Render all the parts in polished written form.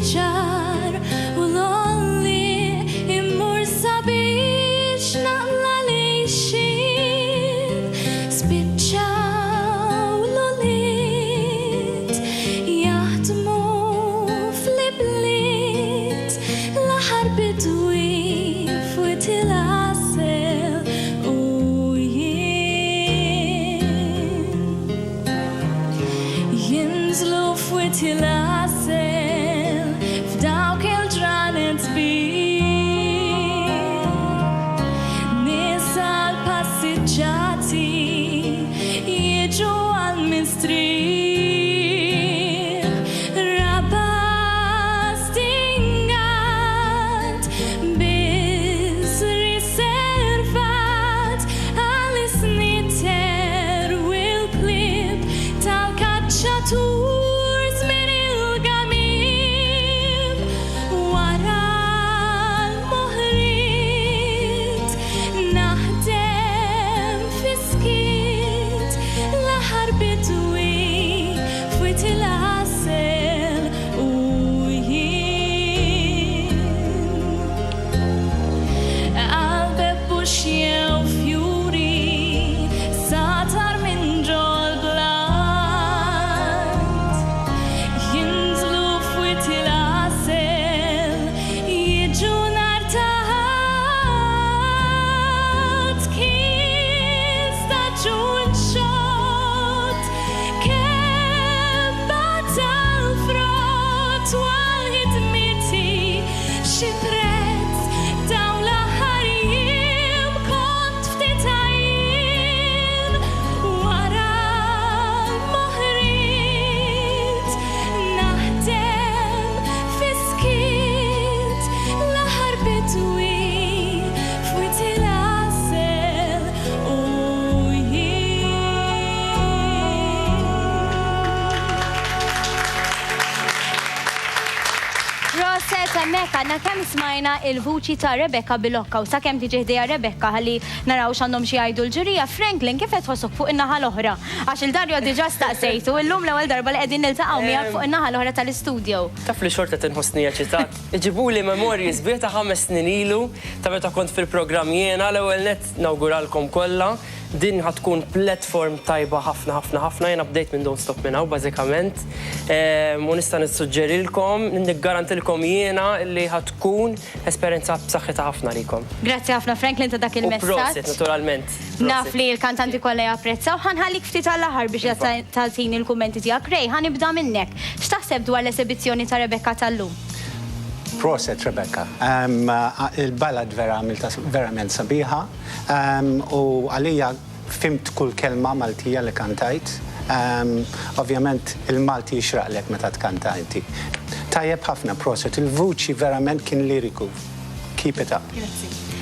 ċar u l-olli immur sabiex naqla lejxin spiċċaw l-olit jaħdmu fl-ibliet l-aħħar bidwi f'wiet il-Ghasel u jinżlu f'wiet il-Ghasel f'dawk il-ġranet sbieħ nisa l-passiġġati jiġu għal-mistrieħ raba stingat biz riservat għal-isniter u l-klib tal-kaċċaturs min il-gamim wara l-moħrit naħdem fiskit l-aħħar bidwi f'wiet il-Ghasel u jien għal-bebbux jew fjuri satar minn ġol blant jinżlu f'wiet il-Ghasel jiġu nar taħat kien staġun xott kebba tal-frott għal-ħidmiti xi prezz dawn l-aħħar jiem kont ftit għajjien wara l-moħrit naħdem fiskit l-aħħar bidwi f'wiet il-Ghasel u Proset, hemmhekk għandna kemm smajna il-vuċi ta' Rebecca Bilocca u sakemm tiġi ħdejja Rebecca ħalli naraw x'għandhom xi jgħidu l-ġurija. Franklin, kif qed tħossok fuq in-naħa l-oħra? Għax il-Dario diġà staqsejtu illum l-ewwel darba li qegħdin niltaqgħu miegħek fuq in-naħa l-oħra tal-istudju. Taf li xorta tinħossni eċitat. Iġibuli memorji sbieħ ta' 5 snin ilu ta' meta kont fil-programm jiena l-ewwel nett nawguralkom kollha. Din ħatkun platform tajba ħafna ħafna ħafna jiena bdejt minn Don't Stop Minn Hawn bażikament. U nista' nissuġġerilkom, niggarantilkom jiena li ħatkun esperjenza b'saħħitha ħafna likom. Grazzi ħafna Franklin ta' dak U prosit il-messaġġ. naturalment. Naf li l-kantanti kollha japprezzaw, ħanħallik ftit għall-aħħar biex tagħtini l-kummenti tiegħek. Rej, ħanibda minnek. X'taħseb dwar l-esibizzjoni ta' Rebecca tal-lum? Proset, Rebecca. Il-ballad verament sabiħa u għalija fimt kull kelma Maltija li kantajt. Ovvjament il-Malti jixraqlek meta tkantajti. Tajjeb ħafna proset, il-vuċi verament kien liriku. Keep it up.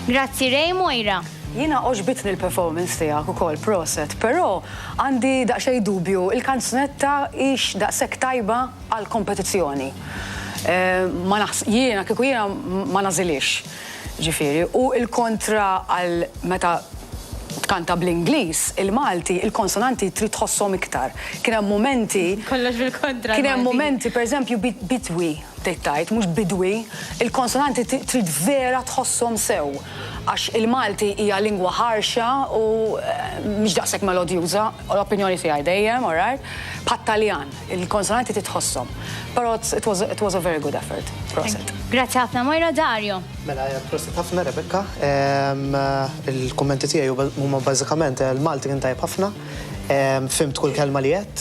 Grazzi Rej, Moira. Jiena oġbitni l-performance tiegħek ukoll proset, però għandi daqsxejn dubju il-kanzunetta hix daqshekk tajba għall kompetizzjoni. Jiena kieku jiena ma nażilix, ġifieri, u l-kontra għal meta tkanta bl-Ingliż, il-Malti, il-konsonanti trid tħosshom iktar. Kien hemm momenti Kollox bil-kontra. Kien hemm momenti, pereżempju, bidwi tgħid, mhux bidwi, il-konsonanti trid vera tħosshom sew. Għax il-Malti hija lingwa ħarxa u mhix daqshekk melodjuża, l-opinjoni tiegħi dejjem, all right? Bħat-Taljan, il-konsonanti titħosshom. Però it was a very good effort. Proset. Grazzi ħafna Moira. Dario. Mela, proset ħafna Rebecca. Il-kummenti tiegħi huma bażikament il-Malti kien tajjeb ħafna. Fimt kull kelma li qed.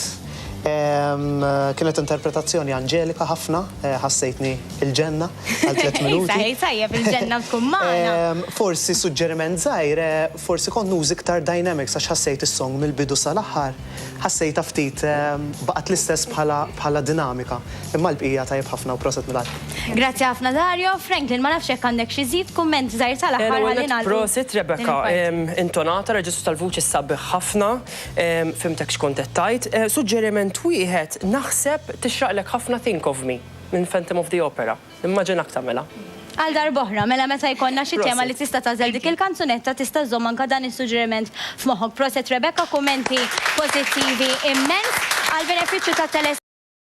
Kienet interpretazzjoni anġelika ħafna, ħassejtni il-ġenna għal 3 minuti. Sajjeb il-ġenna tkun magħna. Forsi suġġeriment żgħir, forsi kont nużi iktar dynamics għax ħassejt is-song mill-bidu sal-aħħar. Ħassejta ftit baqgħet l-istess bħala dinamika. Imma l-bqija tajjeb ħafna u proset mill-għad. Grazzi ħafna Dario. Franklin, ma nafx hekk għandek xi żid kumment żgħir tal-aħħar ħalli nagħlqu. Prosit Rebecca, intonata, reġistru tal-vuċi sabiħ ħafna, fimtek x'kont qed tajt. Suġġeriment wieħed naħseb tixraqlek ħafna Think of Me minn Phantom of the Opera. Immaġinak tagħmilha. Għal darboħra, mela meta jkollna xi tema li tista' tażel dik il-kanzunetta tista' żomm anke dan is-suġġeriment f'moħħok. Proset Rebecca, kummenti pożittivi immens għal benefiċċju tat